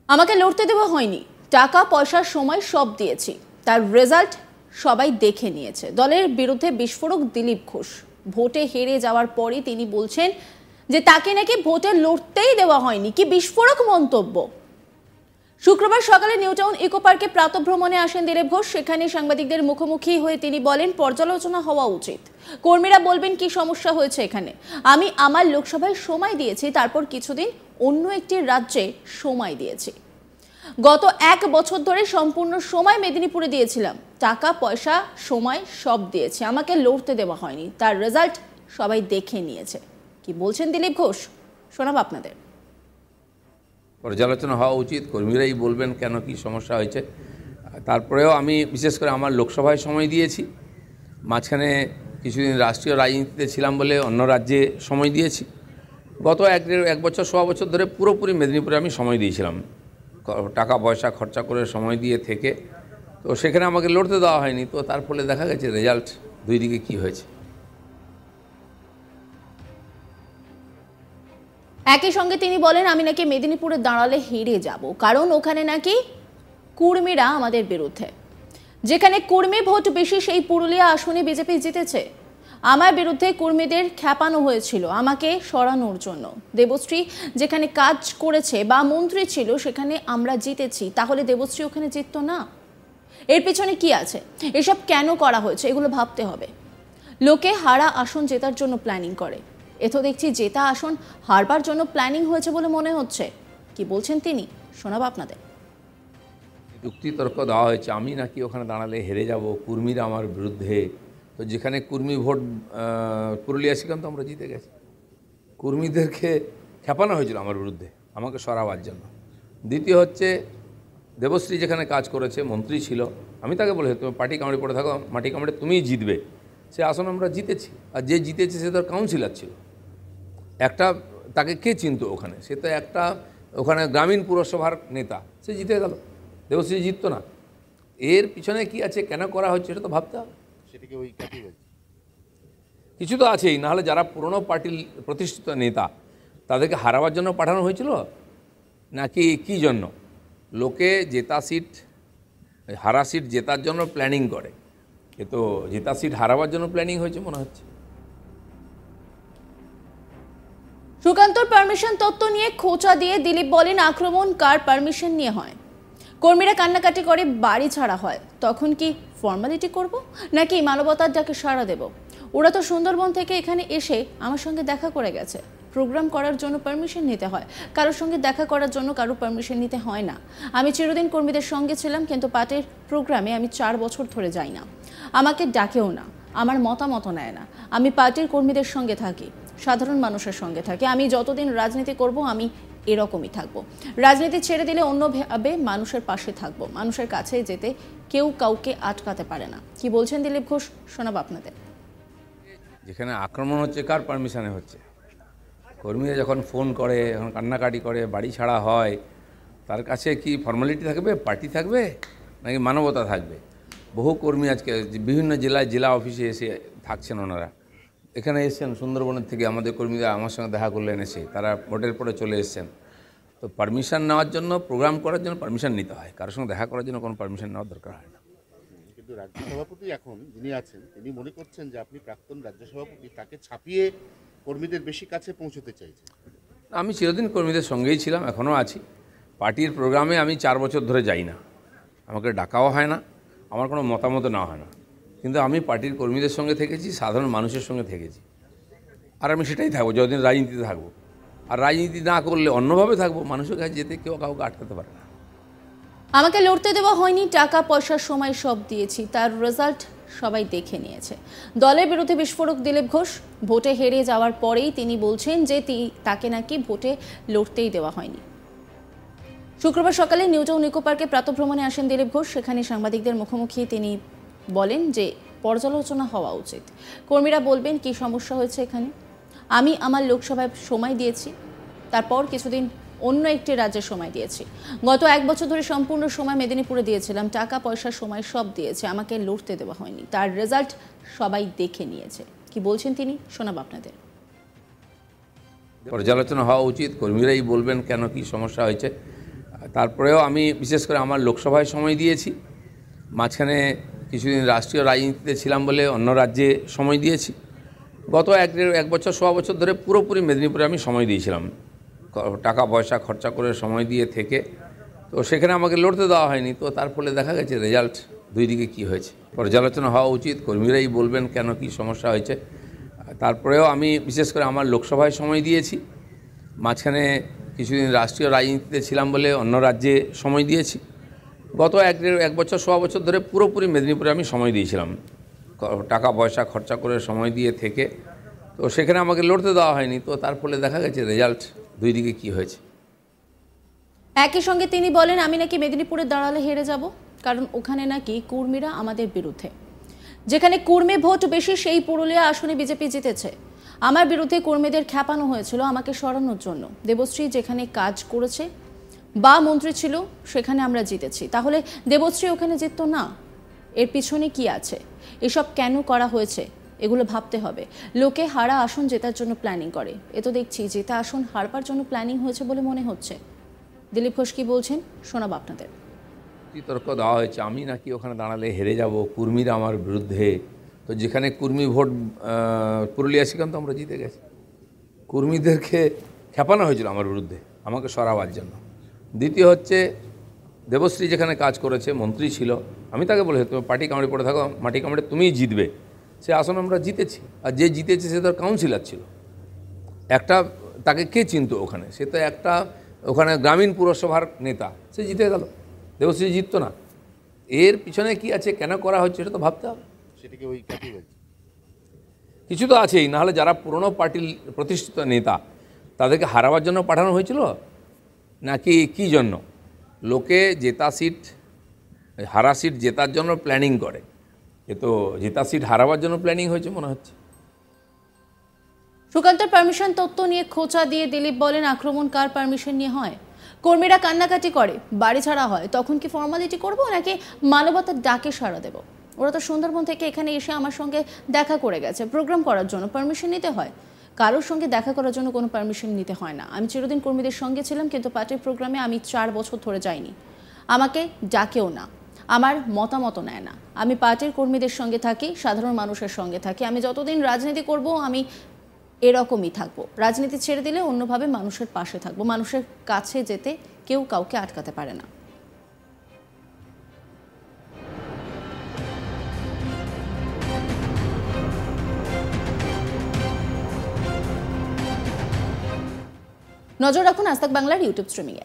আমাকে লড়তে দেওয়া হয়নি, টাকা পয়সার সময় সব দিয়েছি, তার রেজাল্ট সবাই দেখে নিয়েছে। দলের বিরুদ্ধে বিস্ফোরক দিলীপ ঘোষ। ভোটে হেরে যাওয়ার পরই তিনি বলছেন যে তাকে নাকি ভোটে লড়তেই দেওয়া হয়নি। কি বিস্ফোরক মন্তব্য! শুক্রবার সকালে নিউটাউন ইকো পার্কে প্রাতঃভ্রমণে আসেন দিলীপ ঘোষ। সেখানে সাংবাদিকদের মুখোমুখি হয়ে তিনি বলেন, পর্যালোচনা হওয়া উচিত। কর্মীরা বলবেন কি সমস্যা হয়েছে এখানে। আমি আমার লোকসভায় সময় দিয়েছি, তারপর কিছুদিন অন্য একটি রাজ্যে সময় দিয়েছি। গত 1 বছর ধরে সম্পূর্ণ সময় মেদিনীপুরে দিয়েছিলাম। টাকা পয়সা সময় সব দিয়েছি, আমাকে লড়তে দেওয়া হয়নি। তার রেজাল্ট সবাই দেখে নিয়েছে। কি বলছেন দিলীপ ঘোষ, শোনাবো আপনাদের। পর্যালোচনা হওয়া উচিত, কর্মীরাই বলবেন কেন কি সমস্যা হয়েছে। তারপরেও আমি বিশেষ করে আমার লোকসভায় সময় দিয়েছি, মাঝখানে কিছুদিন রাষ্ট্রীয় রাজনীতিতে ছিলাম বলে অন্য রাজ্যে সময় দিয়েছি। গত 1 বছর 1.25 বছর ধরে পুরোপুরি মেদিনীপুরে আমি সময় দিয়েছিলাম, টাকা পয়সা খরচা করে সময় দিয়ে থেকে। তো সেখানে আমাকে লড়তে দেওয়া হয়নি। তো তার ফলে দেখা গেছে রেজাল্ট দুই দিকে কী হয়েছে। একই সঙ্গে তিনি বলেন, আমি নাকি মেদিনীপুরে দাঁড়ালে হেরে যাব, কারণ ওখানে নাকি কুর্মীরা আমাদের বিরুদ্ধে। যেখানে কুর্মী ভোট বেশি সেই পুরুলিয়া আসনে বিজেপি জিতেছে। আমার বিরুদ্ধে কর্মীদের খ্যাপানো হয়েছিল আমাকে সরানোর জন্য। দেবশ্রী যেখানে কাজ করেছে বা মন্ত্রী ছিল সেখানে আমরা জিতেছি, তাহলে দেবশ্রী ওখানে জিতত না? এর পিছনে কি আছে, এসব কেন করা হয়েছে, এগুলো ভাবতে হবে। লোকে হারা আসন জেতার জন্য প্ল্যানিং করে, এ তো দেখছি জেতা আসন হারবার জন্য প্ল্যানিং হয়েছে বলে মনে হচ্ছে। কি বলছেন তিনি, শোনাবো আপনাদের। যুক্তি তর্ক দেওয়া হয়েছে আমি নাকি ওখানে দাঁড়ালে হেরে যাব, কুর্মীরা আমার বিরুদ্ধে। তো যেখানে কুর্মী ভোট পুরুলিয়া, সেখানে তো আমরা জিতে গেছি। কুর্মীদেরকে খেপানো হয়েছিল আমার বিরুদ্ধে, আমাকে সরাবার জন্য। দ্বিতীয় হচ্ছে, দেবশ্রী যেখানে কাজ করেছে, মন্ত্রী ছিল, আমি তাকে বলে তুমি পার্টি কামড়ে পড়ে থাকো, মাটি কামড়ে তুমিই জিতবে। সে আসন আমরা জিতেছি। আর যে জিতেছে সে তো কাউন্সিলর ছিল। একটা তাকে কে চিনত ওখানে? সে তো একটা ওখানে গ্রামীণ পুরসভার নেতা, সে জিতে গেল। দেবশ্রী জিততো না। এর পিছনে কি আছে, কেন করা হচ্ছে, এটা তো ভাবতে হবে। সেটাকে ওই কিছু তো আছেই, নাহলে যারা পুরনো পার্টির প্রতিষ্ঠিত নেতা তাদেরকে হারাবার জন্য পাঠানো হয়েছিল নাকি কি জন্য? লোকে জেতা সিট, হারা সিট জেতার জন্য প্ল্যানিং করে, এ তো জেতা সিট হারাবার জন্য প্ল্যানিং হয়েছে মনে হচ্ছে। সুকান্তর পারমিশন তত্ত্ব নিয়ে খোঁচা দিয়ে দিলীপ বলেন, আক্রমণ কার পারমিশন নিয়ে হয়? কর্মীরা কান্নাকাটি করে বাড়ি ছাড়া হয়, তখন কি ফর্মালিটি করব নাকি মানবতার ডাকে সাড়া দেব? ওরা তো সুন্দরবন থেকে এখানে এসে আমার সঙ্গে দেখা করে গেছে। প্রোগ্রাম করার জন্য পারমিশন নিতে হয়, কারোর সঙ্গে দেখা করার জন্য কারো পারমিশন নিতে হয় না। আমি চিরদিন কর্মীদের সঙ্গে ছিলাম, কিন্তু পার্টির প্রোগ্রামে আমি 4 বছর ধরে যাই না, আমাকে ডাকেও না, আমার মতামত নেয় না। আমি পার্টির কর্মীদের সঙ্গে থাকি, সাধারণ মানুষের সঙ্গে থাকি। আমি যতদিন রাজনীতি করব আমি এরকমই থাকবো। রাজনীতি ছেড়ে দিলে অন্যভাবে মানুষের পাশে থাকবো, মানুষের কাছে যেতে কেউ কাউকে আটকাতে পারে না। কি বলছেন দিলীপ ঘোষ, শোনাবো আপনাদের। যেখানে আক্রমণ হচ্ছে কার পারমিশনে হচ্ছে? কর্মীরা যখন ফোন করে, যখন কান্নাকাটি করে, বাড়ি ছাড়া হয়, তার কাছে কি ফর্মালিটি থাকবে, পার্টি থাকবে নাকি মানবতা থাকবে? বহু কর্মী আজকে বিভিন্ন জেলায় জেলা অফিসে এসে থাকছেন। ওনারা এখানে এসছেন সুন্দরবনের থেকে, আমাদের কর্মীরা আমার সঙ্গে দেখা করলেন এসে, তারা ভোটের পরে চলে এসছেন। তো পারমিশন নেওয়ার জন্য, প্রোগ্রাম করার জন্য পারমিশন নিতে হয়, কারোর সঙ্গে দেখা করার জন্য কোনো পারমিশন নেওয়ার দরকার হয় না। কিন্তু রাজ্য সভাপতি এখন যিনি আছেন তিনি মনে করছেন যে আপনি প্রাক্তন রাজ্য সভাপতি, তাকে ছাপিয়ে কর্মীদের বেশি কাছে পৌঁছতে চাইছেন। আমি চিরদিন কর্মীদের সঙ্গেই ছিলাম, এখনও আছি। পার্টির প্রোগ্রামে আমি 4 বছর ধরে যাই না, আমাকে ডাকাও হয় না, আমার কোনো মতামত নেওয়া হয় না। কিন্তু আমি পার্টির কর্মীদের সঙ্গে থেকেছি, সাধারণ মানুষের সঙ্গে থেকেছি, আর আমি সেটাই থাকবো যতদিন রাজনীতিতে থাকবো। আর রাজনীতি না করলে অন্যভাবে থাকবো, মানুষের কাছে যেতে কেউ কাউকে আটকাতে পারে না। আমাকে লড়তে দেওয়া হয়নি, টাকা পয়সার সময় সব দিয়েছি, তার রেজাল্ট সবাই দেখে নিয়েছে। দলের বিরুদ্ধে বিস্ফোরক দিলীপ ঘোষ। ভোটে হেরে যাওয়ার পরেই তিনি বলছেন যে তাকে নাকি ভোটে লড়তেই দেওয়া হয়নি। শুক্রবার সকালে নিউটাউন ইকো পার্কে প্রাতঃভ্রমণে আসেন দিলীপ ঘোষ। সেখানে সাংবাদিকদের মুখোমুখি তিনি বলেন যে পর্যালোচনা হওয়া উচিত। কর্মীরা বলবেন কি সমস্যা হয়েছে এখানে। আমি আমার লোকসভায় সময় দিয়েছি, তারপর কিছুদিন অন্য একটি রাজ্যে সময় দিয়েছি। গত 1 বছর ধরে সম্পূর্ণ সময় মেদিনীপুরে দিয়েছিলাম, টাকা পয়সার সময় সব দিয়েছে, আমাকে লড়তে দেওয়া হয়নি। তার রেজাল্ট সবাই দেখে নিয়েছে। কি বলছেন তিনি, শোনাবো আপনাদের। পর্যালোচনা হওয়া উচিত, কর্মীরাই বলবেন কেন কি সমস্যা হয়েছে। তারপরেও আমি বিশেষ করে আমার লোকসভায় সময় দিয়েছি, মাঝখানে কিছুদিন রাষ্ট্রীয় রাজনীতিতে ছিলাম বলে অন্য রাজ্যে সময় দিয়েছি। গত এক বছর সোয়া বছর ধরে পুরোপুরি মেদিনীপুরে আমি সময় দিয়েছিলাম, টাকা পয়সা খরচা করে সময় দিয়ে থেকে। তো সেখানে আমাকে লড়তে দেওয়া হয়নি, তো তার ফলে দেখা গেছে রেজাল্ট দুই দিকে কী হয়েছে পর্যালোচনা হওয়া উচিত, কর্মীরাই বলবেন কেন কী সমস্যা হয়েছে। তারপরেও আমি বিশেষ করে আমার লোকসভায় সময় দিয়েছি, মাঝখানে কিছুদিন রাষ্ট্রীয় রাজনীতিতে ছিলাম বলে অন্য রাজ্যে সময় দিয়েছি। গত এক বছর সোয়া বছর ধরে পুরোপুরি মেদিনীপুরে আমি সময় দিয়েছিলাম, টাকা পয়সা খরচা করে সময় দিয়ে থেকে। তো সেখানে আমাকে লড়তে দেওয়া হয়নি, তো তার ফলে দেখা গেছে রেজাল্ট দুই দিকে কী হয়েছে। একই সঙ্গে তিনি বলেন আমি নাকি মেদিনীপুরে দাঁড়ালে হেরে যাব, কারণ ওখানে নাকি কর্মীরা আমাদের বিরুদ্ধে। যেখানে কর্মী ভোট বেশি সেই পুরুলিয়া আসনে বিজেপি জিতেছে। আমার বিরুদ্ধে কর্মীদের খ্যাপানো হয়েছিল আমাকে সরানোর জন্য। দেবশ্রী যেখানে কাজ করেছে বা মন্ত্রী ছিল সেখানে আমরা জিতেছি, তাহলে দেবশ্রী ওখানে জিততো না? এর পিছনে কি আছে? এসব কেন করা হয়েছে এগুলো ভাবতে হবে। লোকে হারা আসন জেতার জন্য প্ল্যানিং করে, এ তো দেখছি জেতা আসন হারবার জন্য প্ল্যানিং হয়েছে বলে মনে হচ্ছে। দিলীপ ঘোষ কি বলছেন শোনাবো আপনাদের। তর্ক দেওয়া হয়েছে আমি নাকি ওখানে দাঁড়ালে হেরে যাব, কর্মীরা আমার বিরুদ্ধে। তো যেখানে কর্মী ভোট পুরুলিয়া সেখানে তো আমরা জিতে গেছি। কর্মীদেরকে খেপানো হয়েছিল আমার বিরুদ্ধে আমাকে সরাবার জন্য। দ্বিতীয় হচ্ছে দেবশ্রী যেখানে কাজ করেছে, মন্ত্রী ছিল, আমি তাকে বলে তুমি পার্টি কামড়ে পড়ে থাকো, মাটি কামড়ে তুমিই জিতবে। সে আসন আমরা জিতেছি, আর যে জিতেছে সে তার কাউন্সিলর ছিল। একটা তাকে কে চিনত ওখানে? সে তো একটা ওখানে গ্রামীণ পুরসভার নেতা, সে জিতে গেল, দেবশ্রী জিততো না। এর পিছনে কি আছে, কেন করা হচ্ছে সেটা তো ভাবতে হবে। সেটাকে ওই কাটি বলছে কিছু তো আছেই, নাহলে যারা পুরনো পার্টির প্রতিষ্ঠিত নেতা তাদেরকে হারাবার জন্য পাঠানো হয়েছিল নাকি কি জন্য? লোকে জেতা সিট হারা সিট জেতার জন্য প্ল্যানিং করে, এ তো জেতা সিট হারাবার জন্য প্ল্যানিং হয়েছে মনে হচ্ছে। সুকান্তের পারমিশন তত্ত্ব নিয়ে খোঁচা দিয়ে দিলীপ বলেন আক্রমণ কার পারমিশন নিয়ে হয়? কর্মীরা কান্নাকাটি করে, বাড়ি ছাড়া হয়, তখন কি ফর্মালিটি করব নাকি মানবতার ডাকে সাড়া দেব? ওরা তো সুন্দরবন থেকে এখানে এসে আমার সঙ্গে দেখা করে গেছে, প্রোগ্রাম করার জন্য পারমিশন নিতে হয়? কারোর সঙ্গে দেখা করার জন্য কোনো পারমিশন নিতে হয় না। আমি চিরদিন কর্মীদের সঙ্গে ছিলাম, কিন্তু পার্টির প্রোগ্রামে আমি 4 বছর ধরে যাইনি, আমাকে ডাকেও না, আমার মতামত নেয় না। আমি পার্টির কর্মীদের সঙ্গে থাকি, সাধারণ মানুষের সঙ্গে থাকি। আমি যতদিন রাজনীতি করব আমি এরকমই থাকবো। রাজনীতি ছেড়ে দিলে অন্যভাবে মানুষের পাশে থাকবো। মানুষের কাছে যেতে কেউ কাউকে আটকাতে পারে না। নজর রাখুন আজ তাক বাংলার ইউটিউব স্ট্রিমিংয়ে।